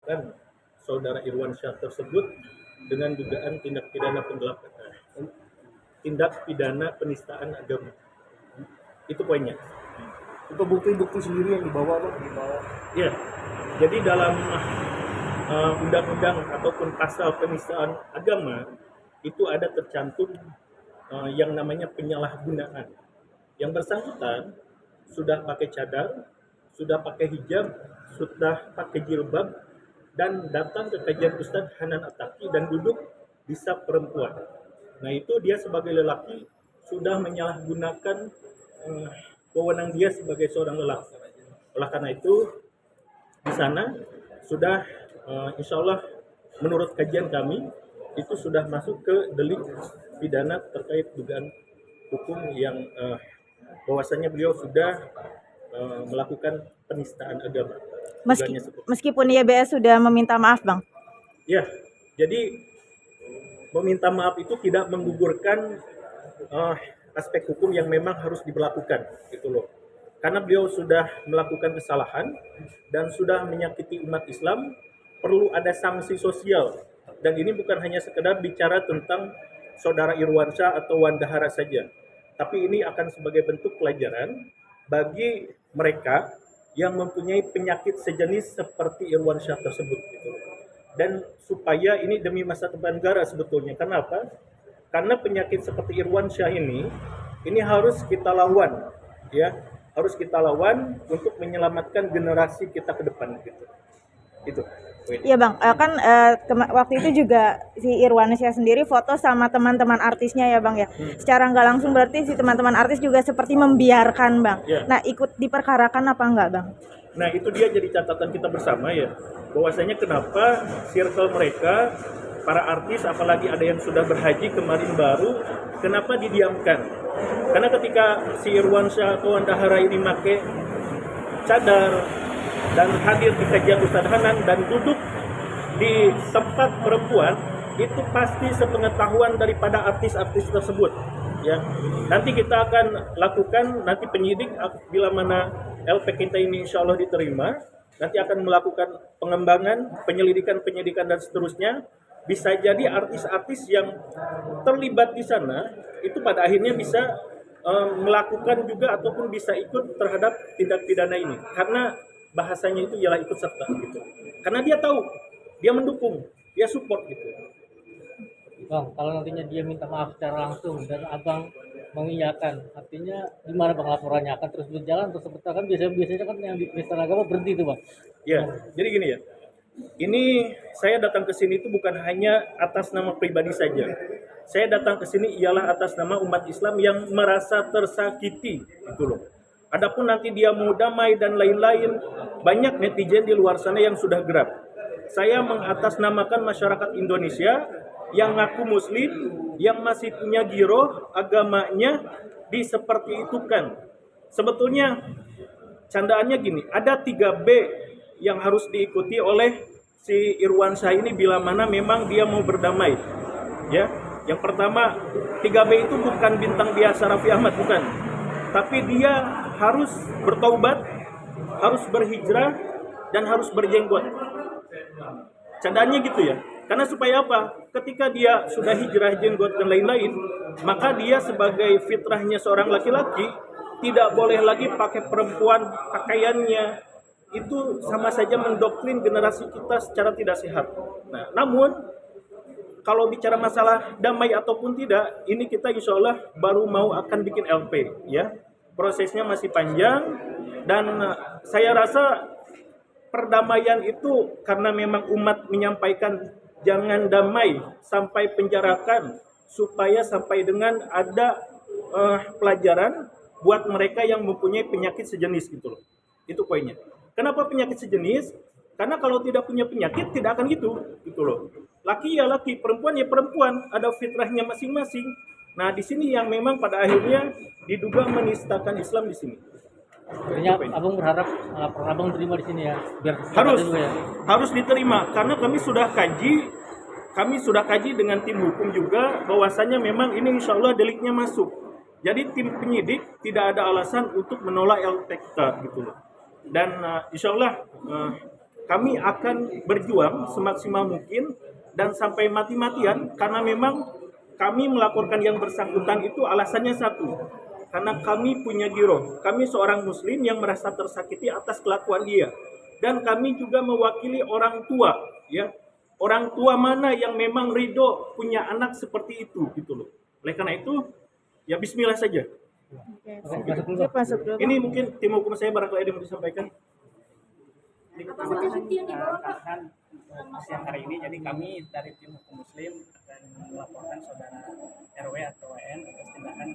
menetapkan saudara Irwansyah tersebut dengan dugaan tindak pidana penggelapan, tindak pidana penistaan agama. Itu poinnya. Itu bukti-bukti sendiri yang dibawa, Bang, dibawa. Ya, jadi dalam undang-undang ataupun pasal penistaan agama itu ada tercantum yang namanya penyalahgunaan. Yang bersangkutan sudah pakai cadar, sudah pakai hijab, sudah pakai jilbab, dan datang ke kajian Ustadz Hanan Ataki dan duduk di saf perempuan. Nah itu dia sebagai lelaki sudah menyalahgunakan wewenang dia sebagai seorang lelaki. Oleh karena itu di sana sudah insya Allah menurut kajian kami itu sudah masuk ke delik pidana terkait dugaan hukum yang bahwasanya beliau sudah melakukan penistaan agama. Meskipun YBS sudah meminta maaf, Bang. Ya, jadi meminta maaf itu tidak menggugurkan aspek hukum yang memang harus diberlakukan, gitu loh. Karena beliau sudah melakukan kesalahan dan sudah menyakiti umat Islam, perlu ada sanksi sosial. Dan ini bukan hanya sekedar bicara tentang saudara Irwansyah atau Wan Dahara saja, tapi ini akan sebagai bentuk pelajaran bagi mereka yang mempunyai penyakit sejenis seperti Irwansyah tersebut, gitu. Dan supaya ini demi masa depan negara sebetulnya. Kenapa? Karena penyakit seperti Irwansyah ini harus kita lawan, ya, harus kita lawan untuk menyelamatkan generasi kita ke depan, gitu. Itu. Iya, Bang, kan waktu itu juga si Irwansyah sendiri foto sama teman-teman artisnya ya, Bang ya. Secara nggak langsung berarti si teman-teman artis juga seperti membiarkan, Bang. Ya. Nah, ikut diperkarakan apa enggak, Bang? Nah itu dia jadi catatan kita bersama ya, bahwasanya kenapa circle mereka, para artis apalagi ada yang sudah berhaji kemarin baru, kenapa didiamkan? Karena ketika si Irwansyah atau Wan Dahara ini pakai cadar dan hadir di kajian Ustadz Hanan dan duduk di tempat perempuan, itu pasti sepengetahuan daripada artis-artis tersebut. Ya, nanti kita akan lakukan, nanti penyidik bila mana LP kita ini insya Allah diterima, nanti akan melakukan pengembangan, penyidikan dan seterusnya. Bisa jadi artis-artis yang terlibat di sana itu pada akhirnya bisa melakukan juga ataupun bisa ikut terhadap tindak pidana ini, karena bahasanya itu ialah ikut serta gitu. Karena dia tahu, dia mendukung, dia support gitu. Bang, kalau nantinya dia minta maaf secara langsung dan abang mengiyakan, artinya gimana bang laporannya? Akan terus berjalan atau seperti kan biasanya kan yang di penistaan agama berhenti tuh bang? Ya, jadi gini ya. Ini saya datang ke sini itu bukan hanya atas nama pribadi saja. Saya datang ke sini ialah atas nama umat Islam yang merasa tersakiti, gitu loh. Adapun nanti dia mau damai dan lain-lain, banyak netizen di luar sana yang sudah gerak. Saya mengatasnamakan masyarakat Indonesia yang ngaku muslim, yang masih punya giroh agamanya diseperti itu kan. Sebetulnya candaannya gini, ada 3B yang harus diikuti oleh si Irwansyah ini bila mana memang dia mau berdamai. Ya, yang pertama 3B itu bukan bintang biasa Raffi Ahmad, bukan. Tapi dia harus bertaubat, harus berhijrah, dan harus berjenggot. Candaannya gitu ya. Karena supaya apa? Ketika dia sudah hijrah, jenggot, dan lain-lain, maka dia sebagai fitrahnya seorang laki-laki tidak boleh lagi pakai perempuan, pakaiannya itu sama saja mendoktrin generasi kita secara tidak sehat. Nah, namun kalau bicara masalah damai ataupun tidak, ini kita insya Allah baru mau akan bikin LP, ya. Prosesnya masih panjang dan saya rasa perdamaian itu karena memang umat menyampaikan jangan damai sampai penjarakan, supaya sampai dengan ada pelajaran buat mereka yang mempunyai penyakit sejenis gitu loh. Itu poinnya. Kenapa penyakit sejenis? Karena kalau tidak punya penyakit tidak akan gitu loh. Laki ya laki, perempuan ya perempuan, ada fitrahnya masing-masing. Nah, di sini yang memang pada akhirnya diduga menistakan Islam di sini. Artinya abang berharap laporan abang terima di sini ya, biar harus diterima karena kami sudah kaji dengan tim hukum juga bahwasanya memang ini insya Allah deliknya masuk. Jadi tim penyidik tidak ada alasan untuk menolak LPK gitu loh. Dan insya Allah kami akan berjuang semaksimal mungkin dan sampai mati-matian, karena memang kami melaporkan yang bersangkutan itu alasannya satu, karena kami punya giroh, kami seorang muslim yang merasa tersakiti atas kelakuan dia, dan kami juga mewakili orang tua, ya, orang tua mana yang memang ridho punya anak seperti itu, gitu loh. Oleh karena itu, ya Bismillah saja. Oke, Masuk dulu, sip, Bang. masuk dulu. Ini mungkin tim hukum saya barangkali ada yang mau disampaikan. Apa bukti-bukti yang dibawa Pak? Siang hari ini, jadi kami dari tim hukum Muslim akan melaporkan saudara RW atau WN atas tindakan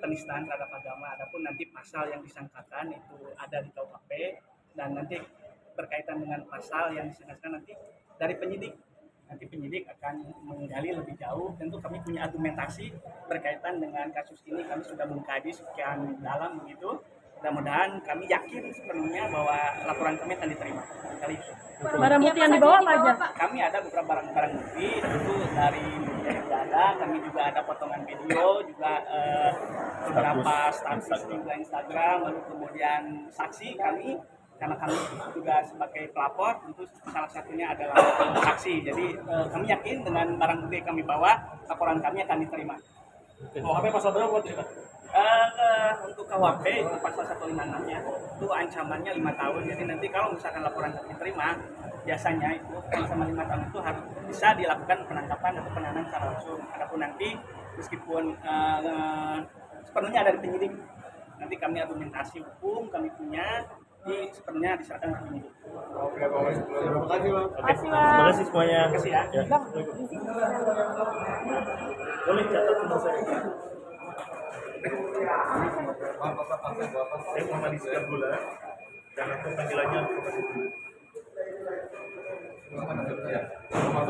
penistaan terhadap agama. Adapun nanti pasal yang disangkakan itu ada di KUHP, dan nanti berkaitan dengan pasal yang disangkakan nanti dari penyidik. Nanti penyidik akan menggali lebih jauh. Tentu kami punya argumentasi berkaitan dengan kasus ini, kami sudah mengkaji sekian dalam begitu. Mudah-mudahan kami yakin sepenuhnya bahwa laporan kami akan diterima. Kali itu. Barang bukti yang dibawa apa aja? Kami ada beberapa barang-barang bukti, tentu dari media juga ada, kami juga ada potongan video, juga beberapa status juga Instagram, lalu kemudian saksi kami, karena kami juga sebagai pelapor, tentu salah satunya adalah saksi. Jadi kami yakin dengan barang bukti yang kami bawa, laporan kami akan diterima. KUHP pasal berapa Pak? Untuk KUHP itu pasal 156-nya itu ancamannya 5 tahun. Jadi nanti kalau misalkan laporan kami diterima, biasanya itu ancaman 5 tahun itu harus bisa dilakukan penangkapan atau penahanan secara langsung. Adapun nanti meskipun sepenuhnya dari penyidik, nanti kami argumentasi hukum kami punya sepenuhnya diserahkan ke penyidik. Oke, Bang. Terima kasih, Bang. Terima kasih semuanya. Terima kasih ya. Boleh catat nomor saya. Saya Muhammad Iskandar Gula dan aku panggilannya Muhammad Iskandar.